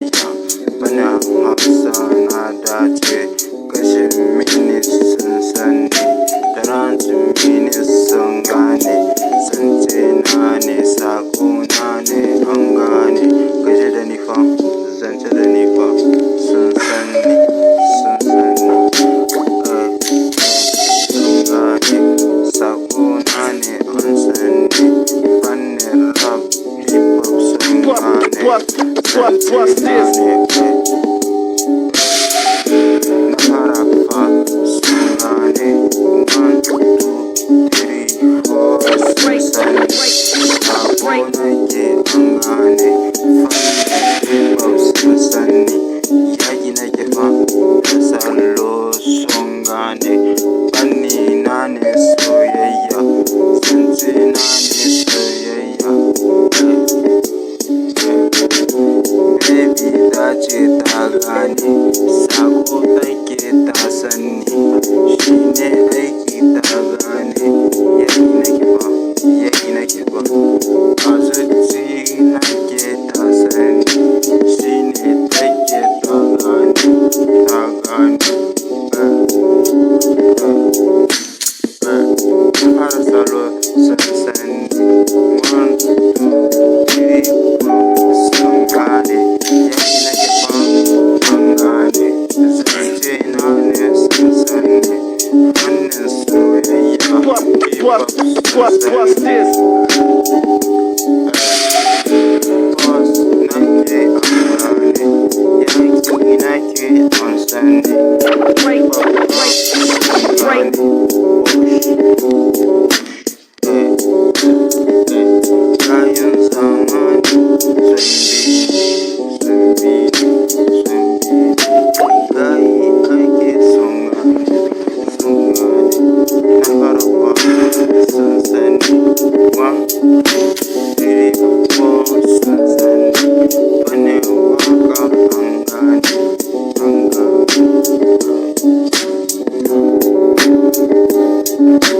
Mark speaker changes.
Speaker 1: Bana Hausa na dace, kashe mini sun sani, taranci mini sun gane, zance na ne, sako na ne, an gane, kashe da nifa, zance da nifa, sun sani, sun gane, sako na ne, an sani, fannin rap, hip hop sun gane, zance na ne, ta gane, sako take ta sani, shi ne aiki ta gane, yayi nake ba, a zuci nake ta sani, shi ne take ta gane, fara salo sun sani, 1, 2, 3, 4, sun gane, What's this? Thank you.